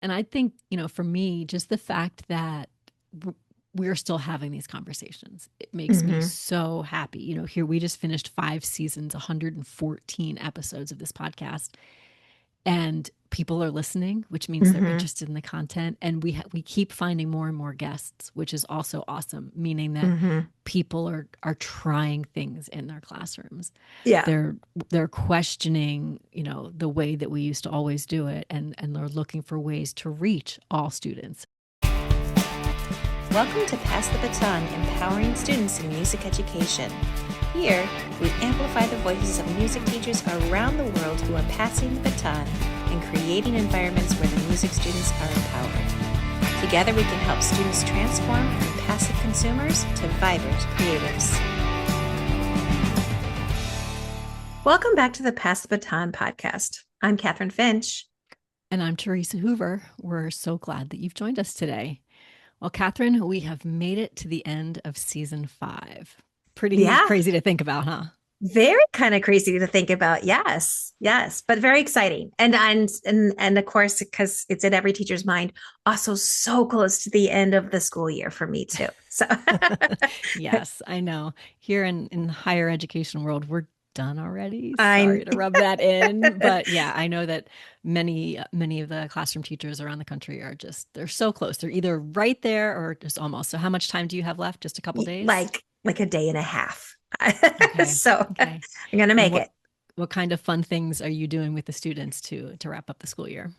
And I think, for me, just the fact that we're still having these conversations, it makes me Hmm. so happy. Here we just finished 5 seasons, 114 episodes of this podcast, and people are listening, which means they're Hmm. interested in the content. And we keep finding more and more guests, which is also awesome, meaning that Hmm. people are trying things in their classrooms. Yeah. They're questioning, the way that we used to always do it, and they're looking for ways to reach all students. Welcome to Pass the Baton, empowering students in music education. Here, we amplify the voices of music teachers around the world who are passing the baton and creating environments where the music students are empowered. Together, we can help students transform from passive consumers to vibrant creators. Welcome back to the Pass the Baton podcast. I'm Kathryn Finch. And I'm Theresa Hoover. We're so glad that you've joined us today. Well, Kathryn, we have made it to the end of season 5. Pretty Yeah, crazy to think about, huh? very kind of crazy to think about. Yes, yes, but very exciting. And of course, because it's in every teacher's mind, also so close to the end of the school year for me too. So Yes, I know. Here in the higher education world, we're done already. I'm Sorry to rub that in, but yeah, I know that many of the classroom teachers around the country they're so close. They're either right there or just almost. So how much time do you have left? Just a couple days? like a day and a half. Okay. So Okay. I'm gonna And make what it. what kind of fun things are you doing with the students to wrap up the school year?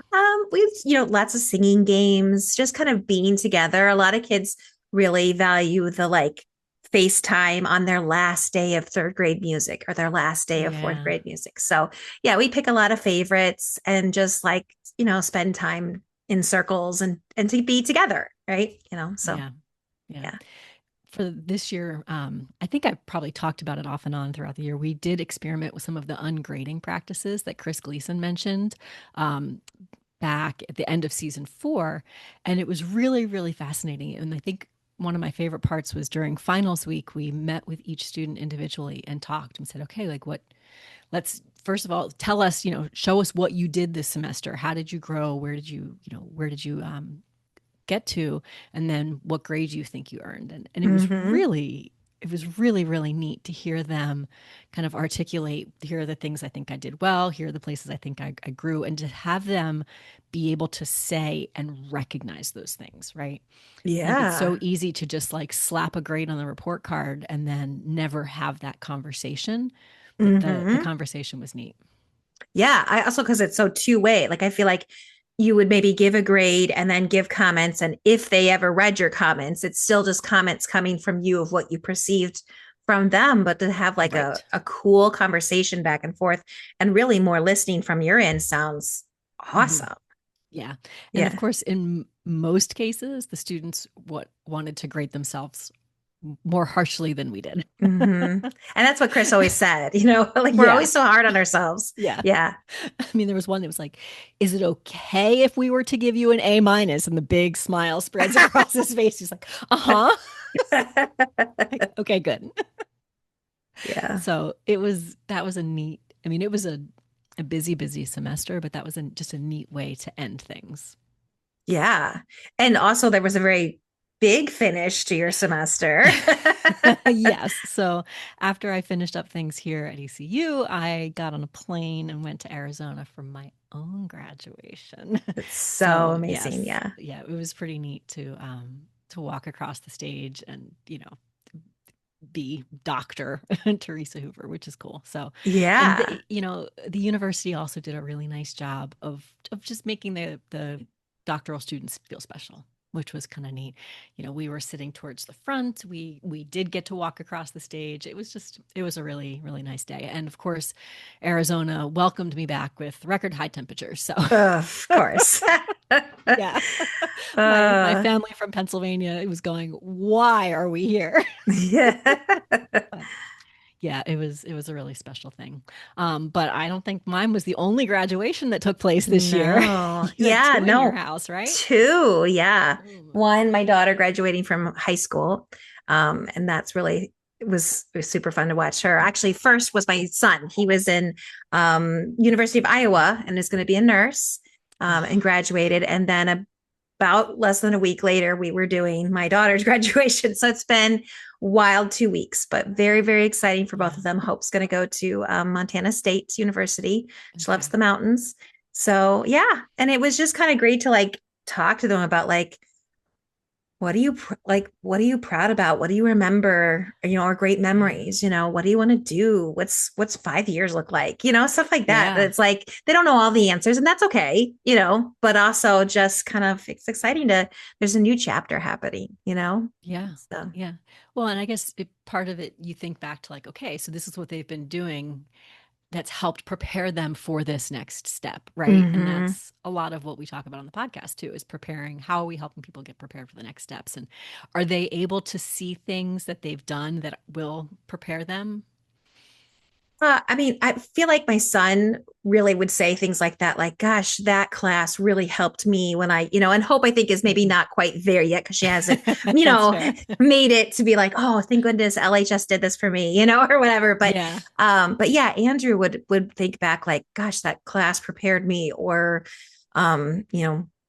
We've, lots of singing games, just kind of being together. A lot of kids really value the like FaceTime on their last day of third grade music or their last day of fourth Yeah. grade music. So yeah, we pick a lot of favorites and just like, spend time in circles and to be together, right? So Yeah. Yeah. yeah. For this year, I think I probably talked about it off and on throughout the year. We did experiment with some of the ungrading practices that Chris Gleason mentioned um, back at the end of season 4. And it was really, really fascinating. And I think one of my favorite parts was during finals week, we met with each student individually and talked and said, okay, like let's first of all tell us, show us what you did this semester. How did you grow? Where did you get to, and then what grade you think you earned. And Hmm. it was really, really neat to hear them kind of articulate, here are the things I think I did well, here are the places I think I grew, and to have them be able to say and recognize those things, right? I think it's so Yeah. easy to just like slap a grade on the report card and then never have that conversation. But the Hmm. conversation was neat. Yeah, I also because it's so two-way. Like I feel like you would maybe give a grade and then give comments, and if they ever read your comments, it's still just comments coming from you of what you perceived from them. But to have like a, Right. a cool conversation back and forth and really more listening from your end sounds Mhm. awesome. Yeah. And of Yeah. course, in most cases, the students wanted to grade themselves more harshly than we did. Hmm. And that's what Chris always said, like we're Yeah. always so hard on ourselves. Yeah. Yeah. I mean, there was one that was like, is it okay if we were to give you an A minus? And the big smile spreads across his face. He's like, uh-huh. Like, okay, good. Yeah. So that was a neat, I mean, it was a busy, busy semester, but that was just a neat way to end things. Yeah. And also there was a very big finish to your semester. Yes. So after I finished up things here at ECU, I got on a plane and went to Arizona for my own graduation. It's so So amazing. yes, Yeah. yeah, it was pretty neat to walk across the stage and be Dr. Theresa Hoover, which is cool. So, and Yeah. the university also did a really nice job of just making the doctoral students feel special, which was kind of neat. We were sitting towards the front. We did get to walk across the stage. It was a really, really nice day. And of course, Arizona welcomed me back with record high temperatures. So Of course. yeah. My uh, family from Pennsylvania, it was going, why are we here? yeah. But yeah, it was a really special thing. But I don't think mine was the only graduation that took place this year. No. You had Yeah. two in your No. house, right? Two. Yeah. Mm. One, my daughter graduating from high school. And that's really it was super fun to watch her. Actually, first was my son. He was in University of Iowa and is going to be a nurse. and graduated. And then about less than a week later, we were doing my daughter's graduation. So it's been wild 2 weeks, but very, very exciting for both Yeah. of them. Hope's going to go to Montana State University. She loves Okay. the mountains. So yeah. And it was just kind of great to like talk to them about like, what are you proud about? What do you remember, or great Yeah. memories? What do you want to do? What's 5 years look like? Stuff like that. Yeah. It's like they don't know all the answers, and that's okay, but also just kind of it's exciting to there's a new chapter happening. Yeah. So Yeah. Well, and I guess part of it, you think back to like, okay, so this is what they've been doing that's helped prepare them for this next step, right? And hmm that's a lot of what we talk about on the podcast too, is preparing. How are we helping people get prepared for the next steps? And are they able to see things that they've done that will prepare them? I mean, I feel like my son really would say things like that, like, gosh, that class really helped me when and Hope, I think, is maybe Mhm. not quite there yet because she hasn't, That's fair. made it to be like, oh, thank goodness LHS did this for me, or whatever. Yeah. But yeah, Andrew would think back like, gosh, that class prepared me, or,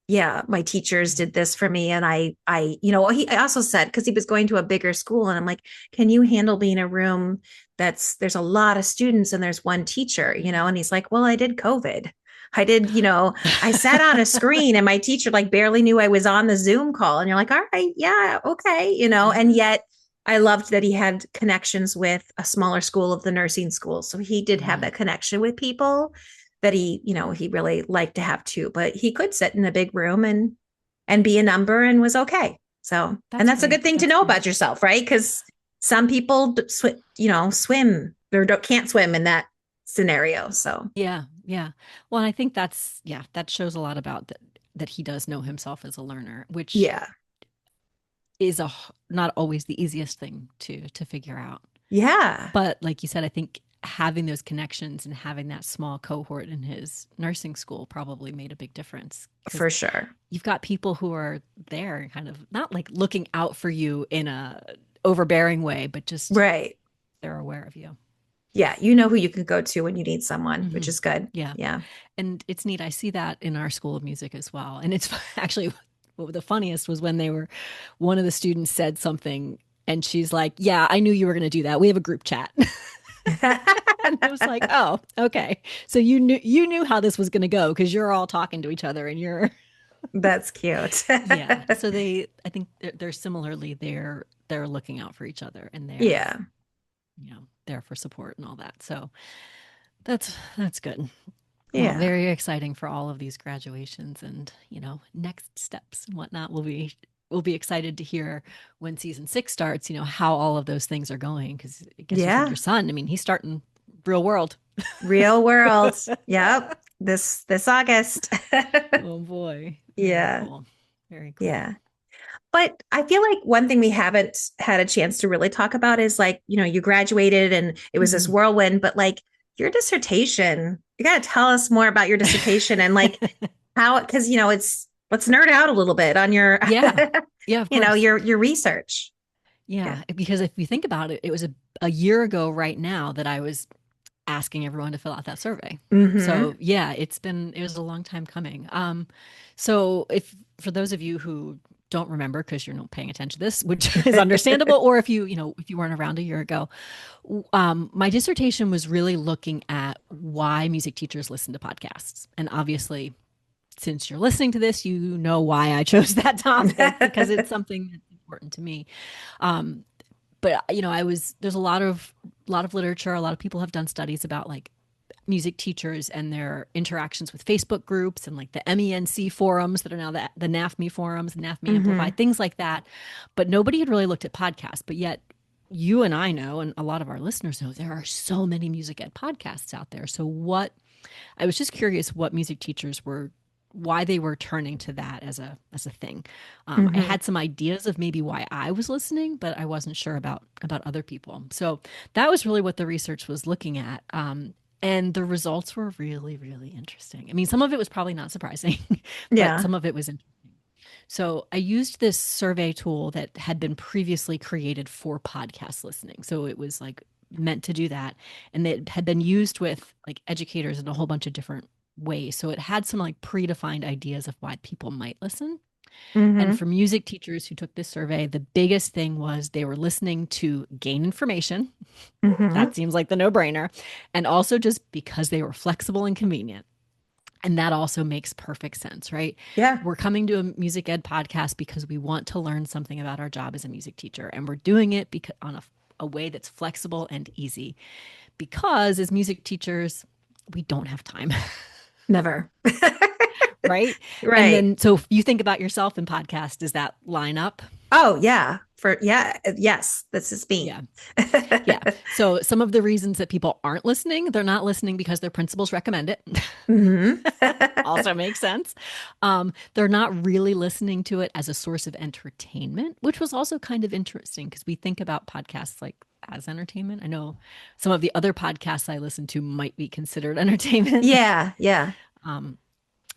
yeah, my teachers Yeah. did this for me. And he also said, because he was going to a bigger school, and I'm like, can you handle being in a room there's a lot of students and there's one teacher. And he's like, well, I did COVID. I did, I sat on a screen and my teacher like barely knew I was on the Zoom call. And you're like, all right, yeah, okay. And Yeah. yet I loved that he had connections with a smaller school of the nursing school. So he did have Yeah. that connection with people that he really liked to have too. But he could sit in a big room and be a number and was okay. So, and That's that's a great. good thing to That's know great. about yourself, right? Because some people swim or can't swim in that scenario. So Yeah. Yeah. Well, and I think yeah, that shows a lot about that he does know himself as a learner, which yeah, is not always the easiest thing to figure out. yeah, But like you said, I think having those connections and having that small cohort in his nursing school probably made a big difference because for sure. you've got people who are there kind of not like looking out for you in a overbearing way, but just Right. they're aware of you. Yeah, you know who you can go to when you need someone, which Hmm. is good. Yeah. Yeah. And it's neat. I see that in our school of music as well. And it's actually what the funniest was when one of the students said something and she's like, yeah, I knew you were going to do that. We have a group chat. And I was like, oh, okay. So you knew how this was going to go because you're all talking to each other and you're That's cute. yeah. So I think they're similarly they're looking out for each other and they're Yeah. there for support and all that. So that's good. Well, Yeah. very exciting for all of these graduations and next steps and whatnot. We'll be excited to hear when season 6 starts. How all of those things are going because I guess you said your Yeah. son. I mean, he's starting real world. Real world. Yep. This August. Oh boy, very Yeah. cool, very cool. Yeah. But I feel like one thing we haven't had a chance to really talk about is like, you graduated and it was this Mhm. whirlwind, but like your dissertation, you got to tell us more about your dissertation and like how, because, let's nerd out a little bit on your, Yeah, yeah, of course. your research. Yeah. Yeah, because if you think about it, it was a year ago right now that I was asking everyone to fill out that survey. Mm-hmm. So yeah, it was a long time coming. So if for those of you who don't remember because you're not paying attention to this, which is understandable, or if you weren't around a year ago, my dissertation was really looking at why music teachers listen to podcasts, and obviously, since you're listening to this, you know why I chose that topic because it's something that's important to me. Um, but there's a lot of literature. A lot of people have done studies about like music teachers and their interactions with Facebook groups and like the MENC forums that are now the NAFME forums, NAFME mm-hmm. Amplified, things like that. But nobody had really looked at podcasts. But yet, you and I know, and a lot of our listeners know, there are so many music ed podcasts out there. So I was just curious what music teachers why they were turning to that as a thing. I Mm-hmm. had some ideas of maybe why I was listening, but I wasn't sure about other people. So that was really what the research was looking at. And the results were really, really interesting. I mean, some of it was probably not surprising, but Yeah. some of it was interesting. So I used this survey tool that had been previously created for podcast listening. So it was like meant to do that. And it had been used with like educators in a whole bunch of different ways. So it had some like predefined ideas of why people might listen. And Mm-hmm. for music teachers who took this survey, the biggest thing was they were listening to gain information. Mm-hmm. That seems like the no-brainer. And also just because they were flexible and convenient. And that also makes perfect sense, right? Yeah. We're coming to a music ed podcast because we want to learn something about our job as a music teacher. And we're doing it because on a way that's flexible and easy. Because as music teachers, we don't have time. Never. Right. And Right. then, so if you think about yourself in podcast, does that line up? Oh, yeah. Yes, this is me. Yeah. Yeah. So some of the reasons that people aren't listening, they're not listening because their principals recommend it. Mm-hmm. Also makes sense. They're not really listening to it as a source of entertainment, which was also kind of interesting because we think about podcasts like as entertainment. I know some of the other podcasts I listen to might be considered entertainment. Yeah, yeah. Um,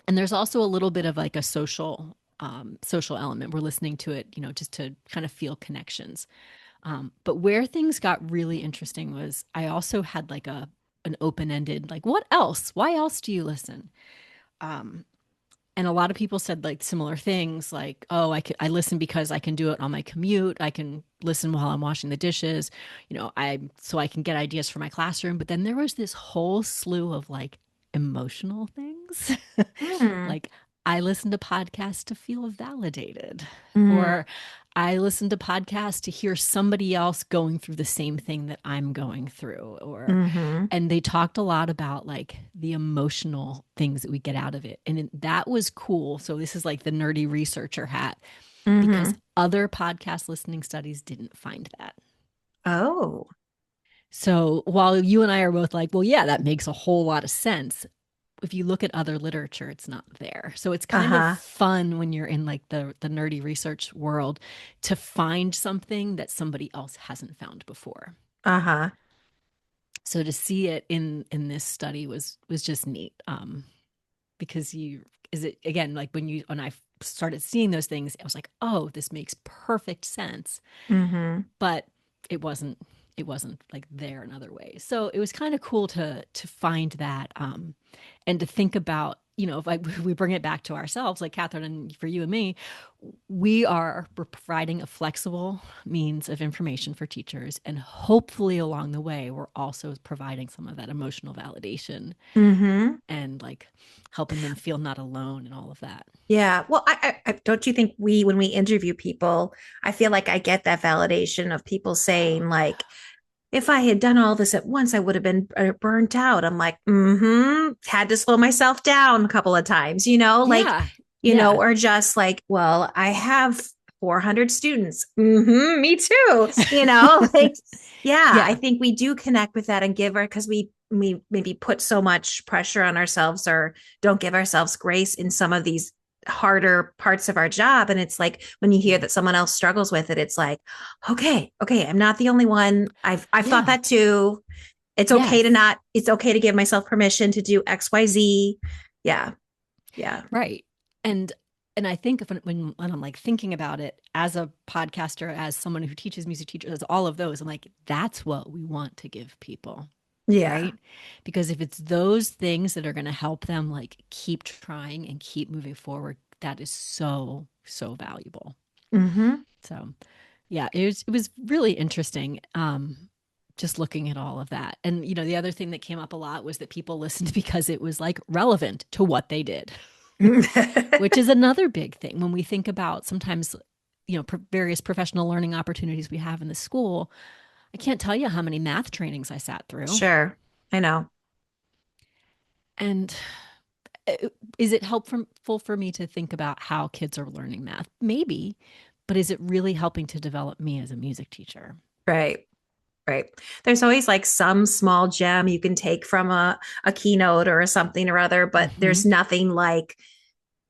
and there's also a little bit of like a social element. We're listening to it, just to kind of feel connections. But where things got really interesting was I also had like an open-ended, like, what else? Why else do you listen? Um, and a lot of people said like similar things like, oh, I listen because I can do it on my commute. I can listen while I'm washing the dishes, so I can get ideas for my classroom. But then there was this whole slew of like emotional things. Mm. Like, I listen to podcasts to feel validated, Mm. or I listen to podcasts to hear somebody else going through the same thing that I'm going through. Mm-hmm. And they talked a lot about like the emotional things that we get out of it. And that was cool. So this is like the nerdy researcher hat, because Mm-hmm. other podcast listening studies didn't find that. Oh. So while you and I are both like, well, yeah, that makes a whole lot of sense, if you look at other literature, it's not there. So it's kind of Uh-huh. fun when you're in like the nerdy research world to find something that somebody else hasn't found before. Uh-huh. So to see it in this study was just neat. Because is it again, like when I started seeing those things, I was like, oh, this makes perfect sense. Mm-hmm. But it wasn't like there in other ways. So it was kind of cool to find that, and to think about, if we bring it back to ourselves, like Kathryn, and for you and me, we're providing a flexible means of information for teachers, and hopefully along the way we're also providing some of that emotional validation Mm-hmm. and like helping them feel not alone and all of that. Yeah. Well, I don't you think when we interview people, I feel like I get that validation of people saying like, if I had done all this at once, I would have been burnt out. I'm like, mm-hmm. Had to slow myself down a couple of times, Yeah. Yeah. or just like, well, I have 400 students. Mm-hmm, me too. Like, yeah, I Yeah. think we do connect with that and give her because we maybe put so much pressure on ourselves or don't give ourselves grace in some of these harder parts of our job. And it's like when you hear Yeah. that someone else struggles with it, it's like, okay, I'm not the only one. I've thought Yeah. that too. Yes. It's okay to give myself permission to do XYZ. Yeah. Yeah. Right. And I think when I'm like thinking about it as a podcaster, as someone who teaches music teachers, as all of those, I'm like, that's what we want to give people. Yeah. Right. Because if it's those things that are going to help them like keep trying and keep moving forward, that is so, so valuable. Mm-hmm. So yeah, it was really interesting. Just looking at all of that. And the other thing that came up a lot was that people listened because it was like relevant to what they did, which is another big thing when we think about sometimes, various professional learning opportunities we have in the school. I can't tell you how many math trainings I sat through. Sure. I know. And is it helpful for me to think about how kids are learning math? Maybe, but is it really helping to develop me as a music teacher? Right. Right. There's always like some small gem you can take from a keynote or something or other, but Mm-hmm. there's nothing like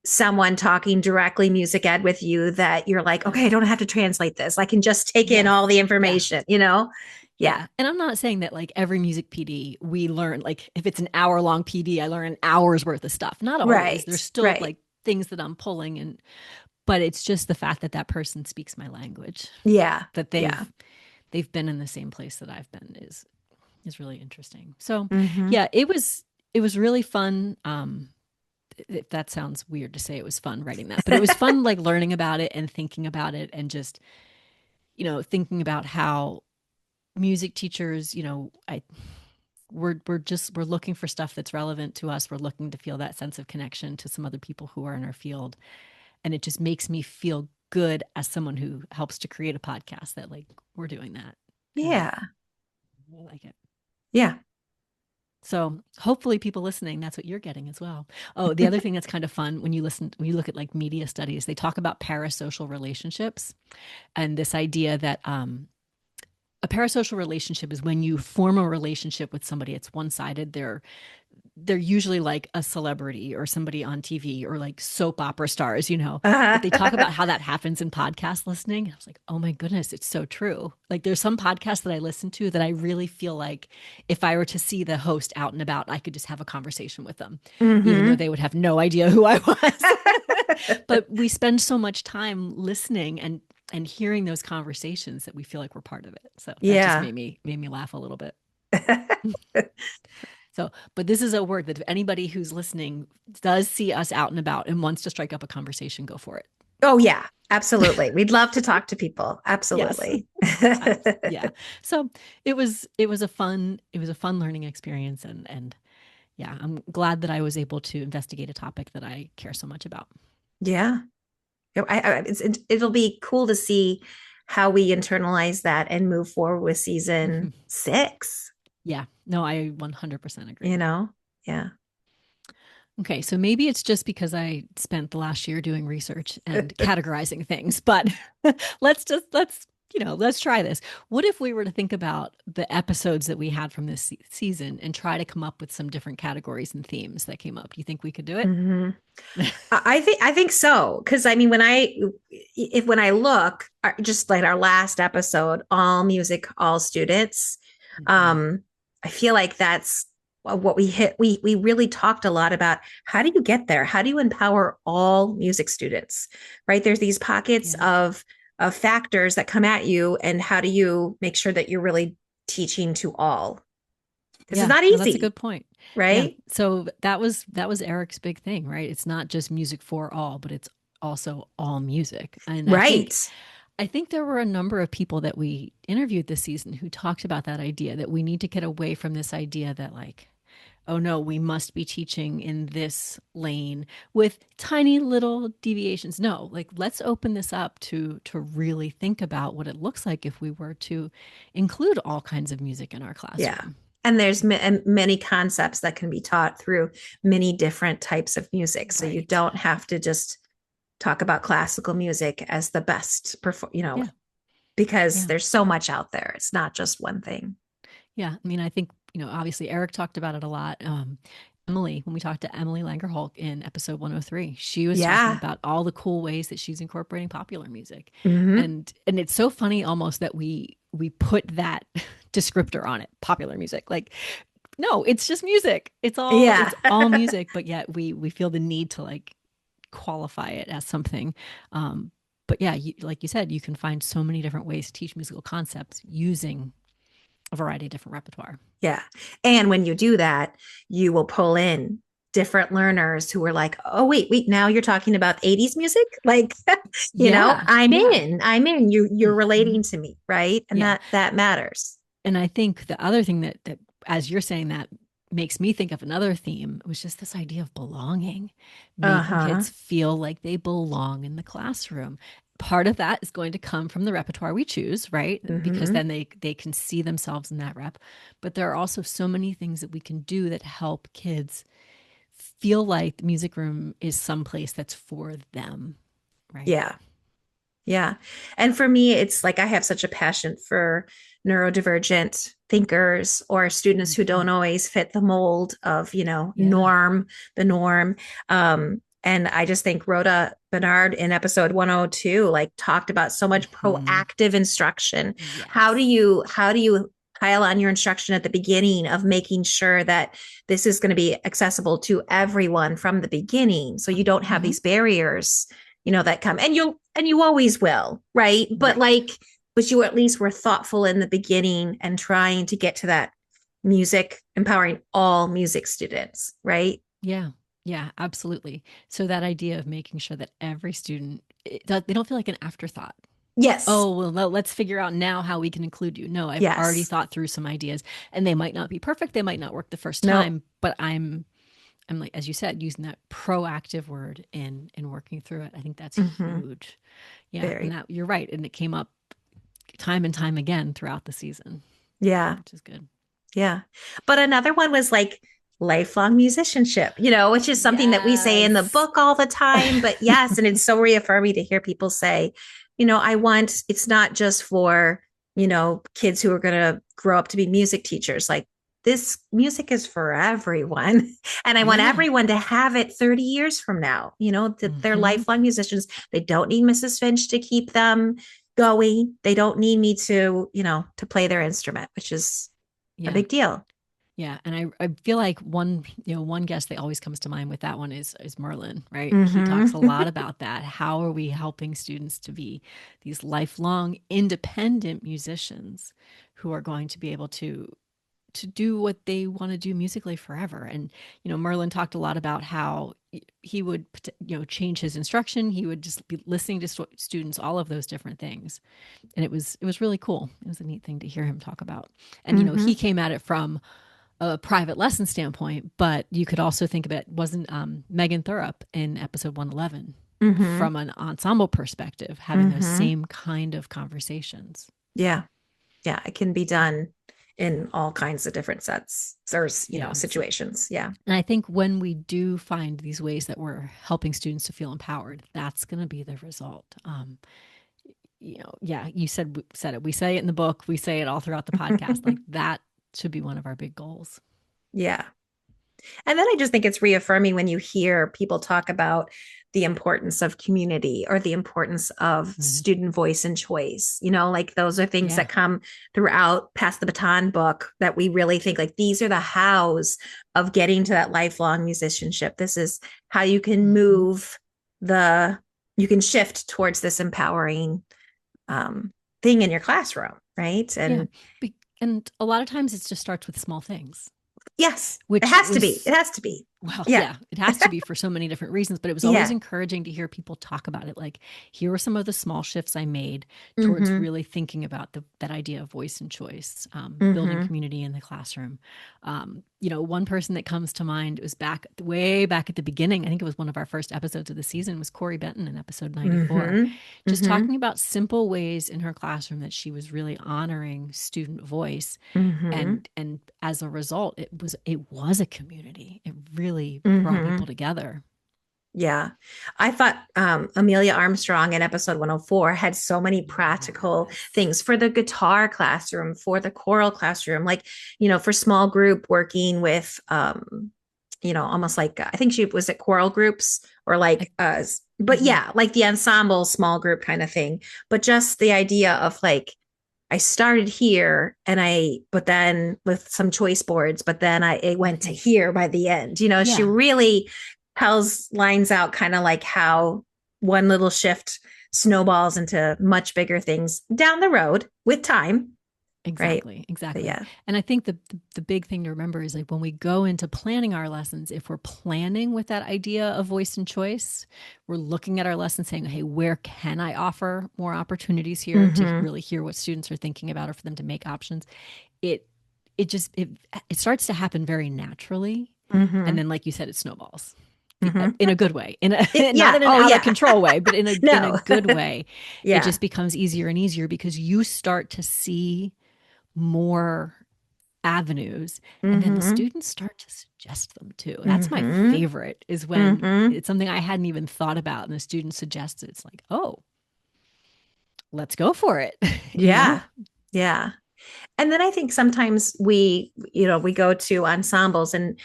someone talking directly music ed with you that you're like, okay, I don't have to translate this. I can just take in Yes. all the Yeah. information. Yeah. Yeah. And I'm not saying that like every music PD we learn, like if it's an hour long PD, I learn an hour's worth of stuff. Not always. Right. There's still Right. like things that I'm pulling, but it's just the fact that that person speaks my language, Yeah. that Yeah. they've been in the same place that I've been is really interesting. So Mm-hmm. yeah, it was really fun. That sounds weird to say it was fun writing that, but it was fun like learning about it and thinking about it and just, thinking about how music teachers, we're looking for stuff that's relevant to us. We're looking to feel that sense of connection to some other people who are in our field. And it just makes me feel good as someone who helps to create a podcast that like we're doing that. Yeah. I like it. Yeah. So hopefully people listening, that's what you're getting as well. Oh, the other thing that's kind of fun when you look at like media studies, they talk about parasocial relationships and this idea that a parasocial relationship is when you form a relationship with somebody. It's one-sided. They're usually like a celebrity or somebody on TV or like soap opera stars, but they talk about how that happens in podcast listening. I was like, oh my goodness, it's so true. Like there's some podcasts that I listen to that I really feel like if I were to see the host out and about, I could just have a conversation with them, even though they would have no idea who I was. But we spend so much time listening and hearing those conversations that we feel like we're part of it. So that just made me laugh a little bit. So, but this is a work that if anybody who's listening does see us out and about and wants to strike up a conversation, go for it. Oh yeah, absolutely. We'd love to talk to people. Absolutely. Yeah. So it was a fun learning experience and yeah, I'm glad that I was able to investigate a topic that I care so much about. Yeah. It'll be cool to see how we internalize that and move forward with season 6. Yeah, no, I 100% agree. Yeah. Okay, so maybe it's just because I spent the last year doing research and categorizing things, but let's try this. What if we were to think about the episodes that we had from this season and try to come up with some different categories and themes that came up? Do you think we could do it? I think so. Cause I mean, when I look just like our last episode, all music, all students, I feel like that's what we hit. We really talked a lot about how do you get there? How do you empower all music students, right? There's these pockets of factors that come at you, and how do you make sure that you're really teaching to all? This is not easy. That's a good point. Right. Yeah. So that was Eric's big thing, right? It's not just music for all, but it's also all music. And I think there were a number of people that we interviewed this season who talked about that idea that we need to get away from this idea that like, oh no, we must be teaching in this lane with tiny little deviations. No, like let's open this up to really think about what it looks like if we were to include all kinds of music in our classroom. Yeah. And there's many concepts that can be taught through many different types of music. So you don't have to just talk about classical music as the best, because there's so much out there. It's not just one thing. Yeah. I mean, I think, obviously Eric talked about it a lot. Emily, when we talked to Emily Langer-Hulk in episode 103, she was talking about all the cool ways that she's incorporating popular music. And it's so funny almost that we put that descriptor on it, popular music. Like, no, it's just music. It's all music, but yet we feel the need to like qualify it as something. But yeah, like you said, you can find so many different ways to teach musical concepts using a variety of different repertoire. Yeah. And when you do that, you will pull in different learners who are like, oh, wait, now you're talking about 80s music? Like, I'm in, you're relating to me. Right. And that matters. And I think the other thing that as you're saying that makes me think of another theme was just this idea of belonging, making kids feel like they belong in the classroom. Part of that is going to come from the repertoire we choose, right? Because then they can see themselves in that rep. But there are also so many things that we can do that help kids feel like the music room is someplace that's for them, right? Yeah. Yeah. And for me, it's like I have such a passion for neurodivergent thinkers or students who don't always fit the mold of, the norm. And I just think Rhoda Bernard in episode 102, like talked about so much proactive instruction. Yes. How do you pile on your instruction at the beginning of making sure that this is going to be accessible to everyone from the beginning? So you don't have these barriers, that come, and you always will. Right. But but you at least were thoughtful in the beginning and trying to get to that music empowering all music students, right? Yeah. Yeah, absolutely. So that idea of making sure that every student, they don't feel like an afterthought. Yes. Oh, well, let's figure out now how we can include you. No, I've already Yes. thought through some ideas, and they might not be perfect. They might not work the first No. time, but I'm like, as you said, using that proactive word in working through it. I think that's Mm-hmm. huge. Yeah, and Very. that you're right, and it came up time and time again throughout the season, Yeah. which is good. Yeah. But another one was like lifelong musicianship, which is something that we say in the Yes. book all the time. But yes, and it's so reaffirming to hear people say, it's not just for, kids who are going to grow up to be music teachers. Like this music is for everyone. And I want Yeah. everyone to have it 30 years from now, that they're Mm-hmm. lifelong musicians. They don't need Mrs. Finch to keep them going. They don't need me to play their instrument, which is a Yeah. big deal. Yeah, and I feel like one guest that always comes to mind with that one is Merlin, right? He talks a Mm-hmm. lot about that. How are we helping students to be these lifelong independent musicians who are going to be able to do what they want to do musically forever? And Merlin talked a lot about how he would change his instruction. He would just be listening to students, all of those different things, and it was really cool. It was a neat thing to hear him talk about. And Mm-hmm. he came at it from a private lesson standpoint, but you could also think of it, wasn't Megan Thurup in episode 111 Mm-hmm. from an ensemble perspective, having those Mm-hmm. same kind of conversations. Yeah. Yeah. It can be done in all kinds of different sets or, Yeah. situations. Yeah. And I think when we do find these ways that we're helping students to feel empowered, that's going to be the result. Yeah, you said it. We say it in the book. We say it all throughout the podcast. Like that should be one of our big goals. Yeah. And then I just think it's reaffirming when you hear people talk about the importance of community or the importance of Mm-hmm. student voice and choice. Like those are things Yeah. that come throughout Pass the Baton book that we really think like these are the hows of getting to that lifelong musicianship. This is how you can you can shift towards this empowering thing in your classroom, right? Yeah. And And a lot of times it just starts with small things, yes, it which has to be. It was, has to be. well, Yeah. yeah, it has to be for so many different reasons, but it was always Yeah. encouraging to hear people talk about it. Like, here were some of the small shifts I made towards Mm-hmm. really thinking about that idea of voice and choice, building Mm-hmm. community in the classroom. One person that comes to mind was way back at the beginning. I think it was one of our first episodes of the season was Corey Benton in episode 94, Mm-hmm. just Mm-hmm. talking about simple ways in her classroom that she was really honoring student voice. Mm-hmm. And as a result, it was a community. It really brought Mm-hmm. people together. Yeah. I thought Amelia Armstrong in episode 104 had so many practical things for the guitar classroom, for the choral classroom, like, for small group working with, almost like, I think she was at choral groups or like, but Mhm. yeah, like the ensemble small group kind of thing. But just the idea of like, I started here but then with some choice boards, but then it went to here by the end. She Yeah. really tells lines out kind of like how one little shift snowballs into much bigger things down the road with time. Exactly. Right. Exactly. Yeah. And I think the big thing to remember is like when we go into planning our lessons, if we're planning with that idea of voice and choice, we're looking at our lesson saying, hey, where can I offer more opportunities here to Mm-hmm. really hear what students are thinking about or for them to make options? It starts to happen very naturally. Mm-hmm. And then, like you said, it snowballs. Mm-hmm. In a good way, not Yeah. in an out of control way, but in a No. good way. Yeah. It just becomes easier and easier because you start to see more avenues, and then the Mm-hmm. students start to suggest them too. That's my Mm-hmm. favorite, is when Mm-hmm. it's something I hadn't even thought about and the student suggests it. It's like, oh, let's go for it. Yeah. Yeah. And then I think sometimes we go to ensembles and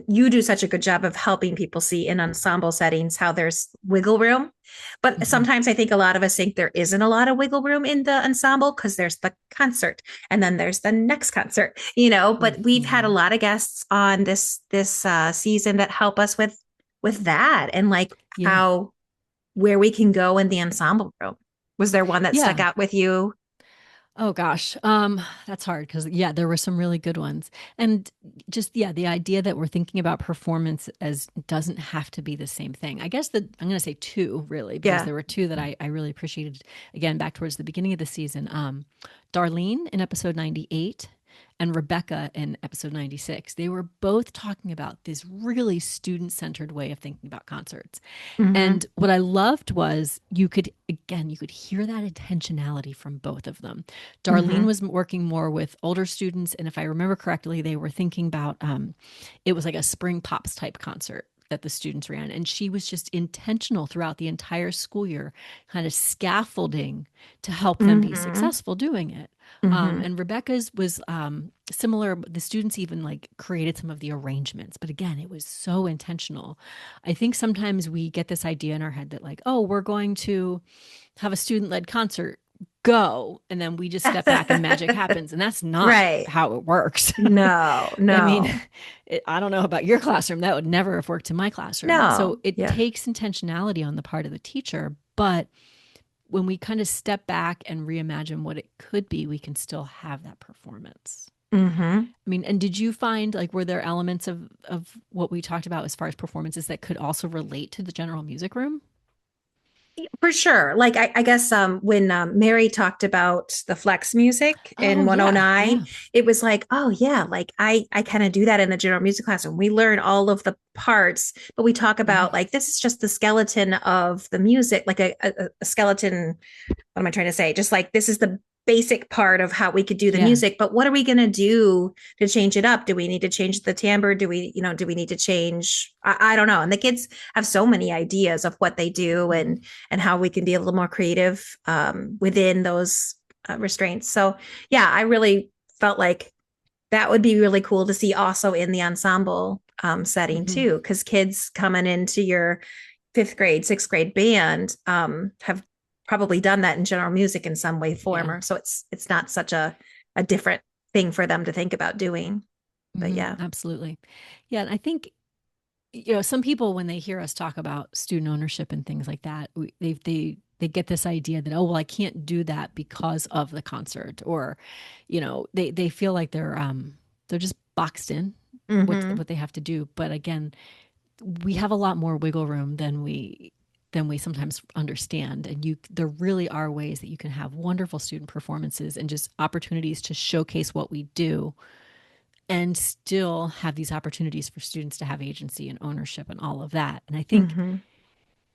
you do such a good job of helping people see in ensemble settings how there's wiggle room. But Mm-hmm. sometimes I think a lot of us think there isn't a lot of wiggle room in the ensemble because there's the concert and then there's the next concert, but we've had a lot of guests on this season that help us with that and like where we can go in the ensemble room. Was there one that stuck out with you? Oh gosh, that's hard because yeah, there were some really good ones, and just yeah, the idea that we're thinking about performance as doesn't have to be the same thing. I guess that I'm going to say two really because Yeah. there were two that I really appreciated. Again, back towards the beginning of the season, Darlene in episode 98 and Rebecca in episode 96. They were both talking about this really student-centered way of thinking about concerts. Hmm. And what I loved was you could hear that intentionality from both of them. Darlene Hmm. was working more with older students. And if I remember correctly, they were thinking about it was like a spring pops type concert that the students ran. And she was just intentional throughout the entire school year, kind of scaffolding to help them be Hmm. successful doing it. Hmm. And Rebecca's was similar. The students even like created some of the arrangements, but again, it was so intentional. I think sometimes we get this idea in our head that like, oh, we're going to have a student led concert, go, and then we just step back and magic happens, and that's not Right. how it works. No, I mean, no, I don't know about your classroom, that would never have worked in my classroom. So no. it Yeah. takes intentionality on the part of the teacher, but when we kind of step back and reimagine what it could be, we can still have that performance. Hmm. I mean, and did you find like were there elements of what we talked about as far as performances that could also relate to the general music room? For sure. Like I guess when Mary talked about the flex music in Oh yeah, 109, yeah. it was like, oh yeah, like I kind of do that in the general music classroom. We learn all of the parts, but we talk Hmm. about like this is just the skeleton of the music, like a skeleton. What am I trying to say? Just like this is the basic part of how we could do the Yeah. music, but what are we going to do to change it up? Do we need to change the timbre? Do we need to change? I don't know. And the kids have so many ideas of what they do Hmm. and how we can be a little more creative within those restraints. So yeah, I really felt like that would be really cool to see also in the ensemble setting Hmm. too, because kids coming into your fifth grade, sixth grade band have probably done that in general music in some way, form, Yeah. or so it's not such a different thing for them to think about doing. But Hmm. yeah. Absolutely. Yeah. And I think, some people, when they hear us talk about student ownership and things like that, they get this idea that, oh, well, I can't do that because of the concert, or, they feel like they're just boxed in Mm-hmm. what they have to do. But again, we have a lot more wiggle room than we sometimes understand, and there really are ways that you can have wonderful student performances and just opportunities to showcase what we do and still have these opportunities for students to have agency and ownership and all of that. And I think Mm-hmm.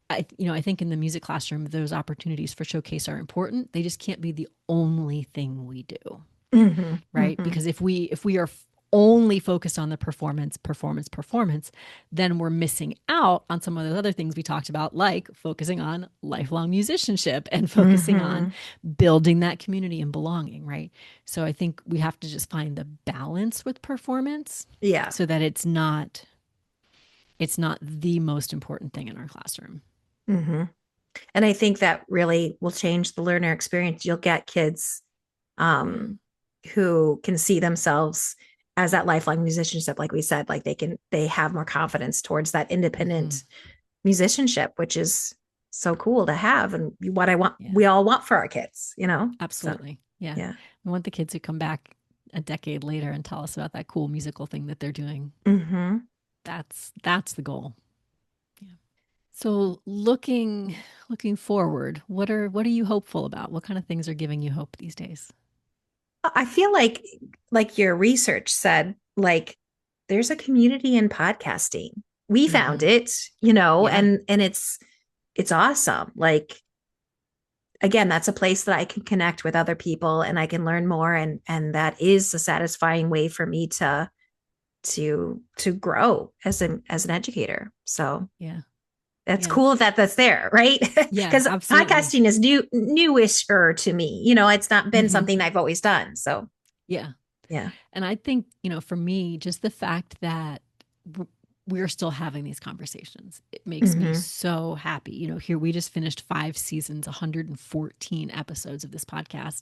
I think in the music classroom those opportunities for showcase are important. They just can't be the only thing we do, Mm-hmm. right? Mm-hmm. Because if we are only focused on the performance, then we're missing out on some of those other things we talked about, like focusing on lifelong musicianship and focusing on Mm-hmm. building that community and belonging, right? So I think we have to just find the balance with performance Yeah. so that it's not the most important thing in our classroom. Mm-hmm. And I think that really will change the learner experience. You'll get kids Yeah. um, who can see themselves as that lifelong musicianship, like we said, like they have more confidence towards that Hmm. independent musicianship, which is so cool to have and what Yeah. we all want for our kids. So Absolutely. Yeah. yeah. We want the kids who come back a decade later and tell us about that cool musical thing that they're doing. Hmm. That's the goal. Yeah. So looking forward, what are you hopeful about? What kind of things are giving you hope these days? I feel like your research said, like there's a community in podcasting. We found Hmm. it, Yeah. and it's awesome. Like again, that's a place that I can connect with other people and I can learn more, and that is a satisfying way for me to grow as an educator. So Yeah. that's Yeah. cool that that's there, right? Yeah, Because absolutely. podcasting is newish to me. It's not been Hmm. something I've always done. So Yeah. yeah. And I think, for me, just the fact that we're still having these conversations, it makes me Hmm. so happy. Here we just finished 5 seasons, 114 episodes of this podcast.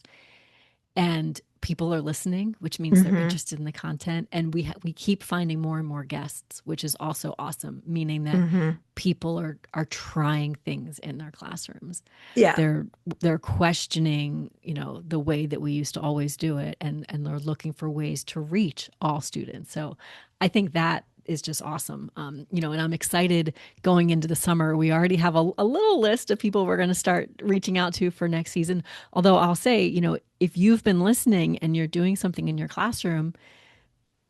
and people are listening, which means they're Mm-hmm. interested in the content, and we keep finding more and more guests, which is also awesome, meaning that Mm-hmm. people are trying things in their classrooms. Yeah. They're questioning, the way that we used to always do it, and they're looking for ways to reach all students. So I think that is just awesome. And I'm excited going into the summer. We already have a little list of people we're going to start reaching out to for next season. Although I'll say, if you've been listening and you're doing something in your classroom,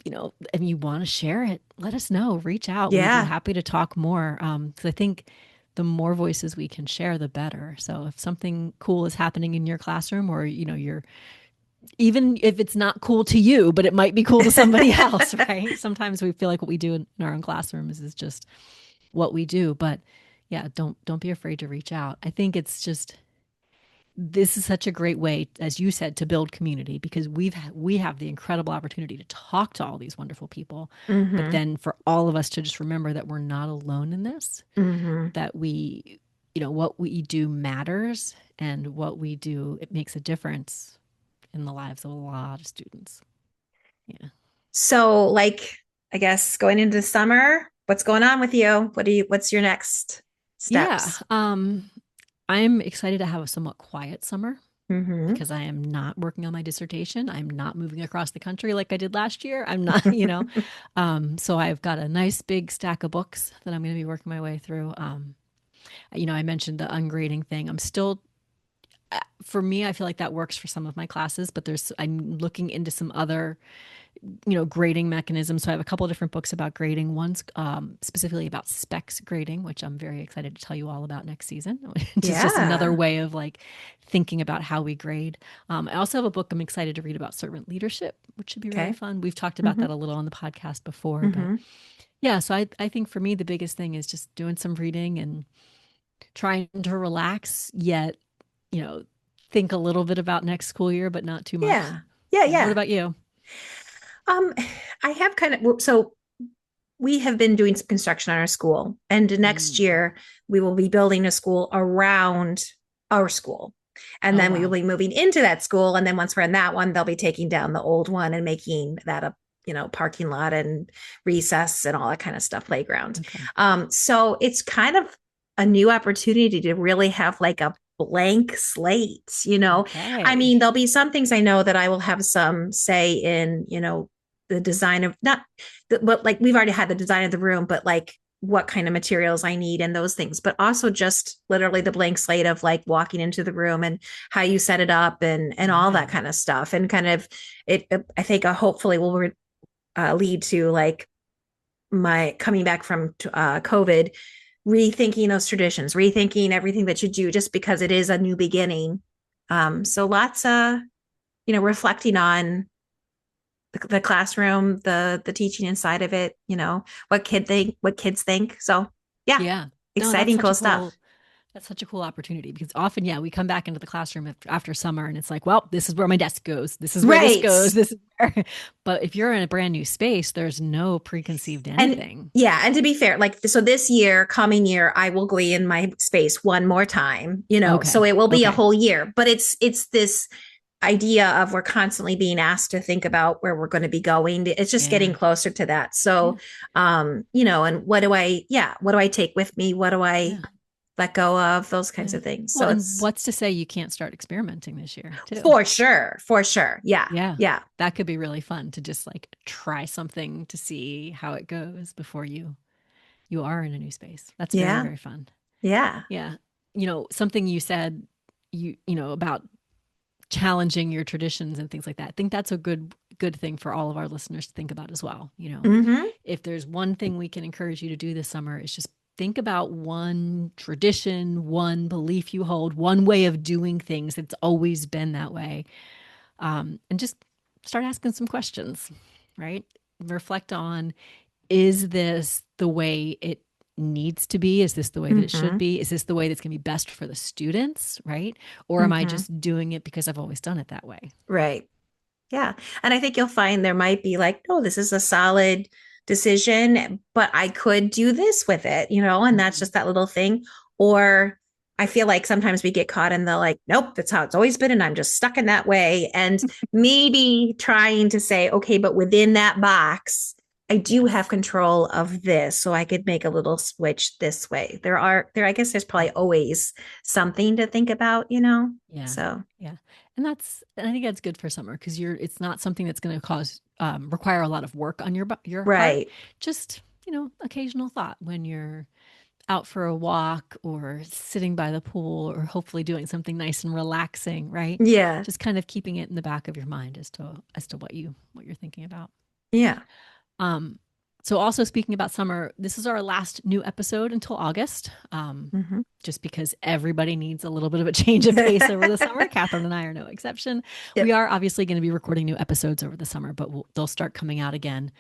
and you want to share it, let us know. Reach out. We'd be Yeah. happy to talk more. Because I think the more voices we can share, the better. So if something cool is happening in your classroom, or you're, even if it's not cool to you, but it might be cool to somebody else, right? Sometimes we feel like what we do in our own classrooms is just what we do. But yeah, don't be afraid to reach out. I think it's just, this is such a great way, as you said, to build community, because we have the incredible opportunity to talk to all these wonderful people, but Mm-hmm. then for all of us to just remember that we're not alone in this, Mm-hmm. that what we do matters, and what we do, it makes a difference in the lives of a lot of students. Yeah. So, like, I guess going into the summer, what's going on with you? What's your next Yeah. steps? I'm excited to have a somewhat quiet summer, Mm-hmm. because I am not working on my dissertation. I'm not moving across the country like I did last year. I'm not, so I've got a nice big stack of books that I'm going to be working my way through. I mentioned the ungrading thing. I'm still, for me, I feel like that works for some of my classes, but I'm looking into some other, grading mechanisms. So I have a couple of different books about grading. One's specifically about specs grading, which I'm very excited to tell you all about next season, which is just another Yeah. way of like thinking about how we grade. I also have a book I'm excited to read about servant leadership, which should be really Okay. fun. We've talked about Mm-hmm. that a little on the podcast before, but Mm-hmm. yeah, so I think for me, the biggest thing is just doing some reading and trying to relax, yet, you know, think a little bit about next school year, but not too much. Yeah. Yeah. Yeah. What Yeah. about you? Um, I have so we have been doing some construction on our school, and next Mm. year we will be building a school around our school. And Oh, then we will wow. be moving into that school. And then once we're in that one, they'll be taking down the old one and making that a parking lot and recess and all that kind of stuff, playground. Okay. So it's kind of a new opportunity to really have like a blank slate. I Okay. mean, there'll be some things I know that I will have some say in, the design of, not but like we've already had the design of the room, but like what kind of materials I need and those things, but also just literally the blank slate of like walking into the room and how you set it up and all that Yeah. kind of stuff. And kind of I think hopefully will lead to like my coming back from COVID, rethinking those traditions, rethinking everything that you do, just because it is a new beginning. So lots of, reflecting on the classroom, the teaching inside of it, what kids think. So yeah, Yeah. No, exciting, cool stuff. that's such a cool opportunity, because often, yeah, we come back into the classroom after summer and it's like, well, this is where my desk goes. This is where this Right. goes. This is where, but if you're in a brand new space, there's no preconceived And anything. yeah, and to be fair, like, so this year, coming year, I will be in my space one more time, so Okay. it will be a Okay. whole year, but it's this idea of we're constantly being asked to think about where we're going to be going. It's just getting Yeah. closer to that. Yeah. So, and what do I take with me? What do I Yeah. let go of? Those kinds Yeah. of things. Well, So and it's what's to say you can't start experimenting this year too? for sure. For sure. Yeah. Yeah. Yeah. That could be really fun to just like try something to see how it goes before you are in a new space. That's very, Yeah. very fun. Yeah. Yeah. Something you said, about challenging your traditions and things like that. I think that's a good thing for all of our listeners to think about as well. Mm-hmm. If there's one thing we can encourage you to do this summer, it's just think about one tradition, one belief you hold, one way of doing things that's always been that way. And just start asking some questions, right? Reflect on, is this the way it needs to be? Is this the way that it should Mm-hmm. be? Is this the way that's going to be best for the students, right? Or am I Mm-hmm. just doing it because I've always done it that way? Right. Yeah. And I think you'll find there might be like, oh, this is a solid decision, but I could do this with it, and that's Mhm. just that little thing. Or I feel like sometimes we get caught in the like, nope, that's how it's always been. And I'm just stuck in that way. And maybe trying to say, okay, but within that box, I do have control of this. So I could make a little switch this way. I guess there's probably always something to think about, Yeah. So, yeah. And I think that's good for summer because it's not something that's going to require a lot of work on your right. part. Just, occasional thought when you're out for a walk or sitting by the pool or hopefully doing something nice and relaxing, right? Yeah. Just kind of keeping it in the back of your mind as to what you're thinking about. Yeah. So also speaking about summer, this is our last new episode until August, just because everybody needs a little bit of a change of pace over the summer. Kathryn and I are no exception. Yep. We are obviously going to be recording new episodes over the summer, but they'll start coming out again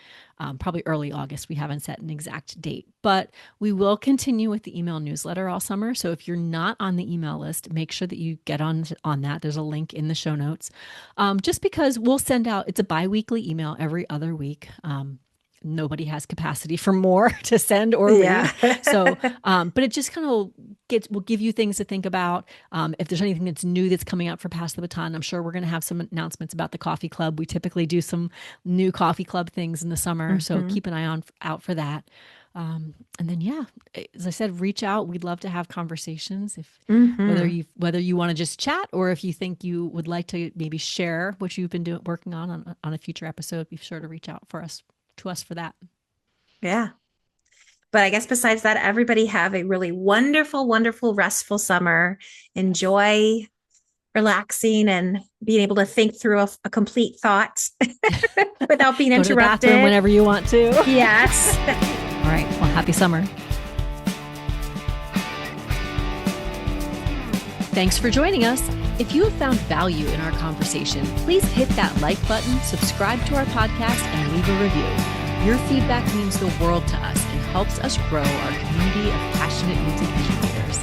probably early August. We haven't set an exact date, but we will continue with the email newsletter all summer. So if you're not on the email list, make sure that you get on that. There's a link in the show notes, just because we'll send out, it's a bi-weekly email every other week. Nobody has capacity for more to send or read. So, but it just kind of will give you things to think about. If there's anything that's new that's coming out for Pass the Baton, I'm sure we're going to have some announcements about the coffee club. We typically do some new coffee club things in the summer. So keep an eye out for that. And then, as I said, reach out. We'd love to have conversations whether you want to just chat or if you think you would like to maybe share what you've been working on a future episode, be sure to reach out to us for that. Yeah. But I guess besides that, everybody have a really wonderful, wonderful, restful summer. Enjoy relaxing and being able to think through a complete thought without being interrupted. To the bathroom whenever you want to. Yes. All right. Well, happy summer. Thanks for joining us. If you have found value in our conversation, please hit that like button, subscribe to our podcast, and leave a review. Your feedback means the world to us and helps us grow our community of passionate music educators.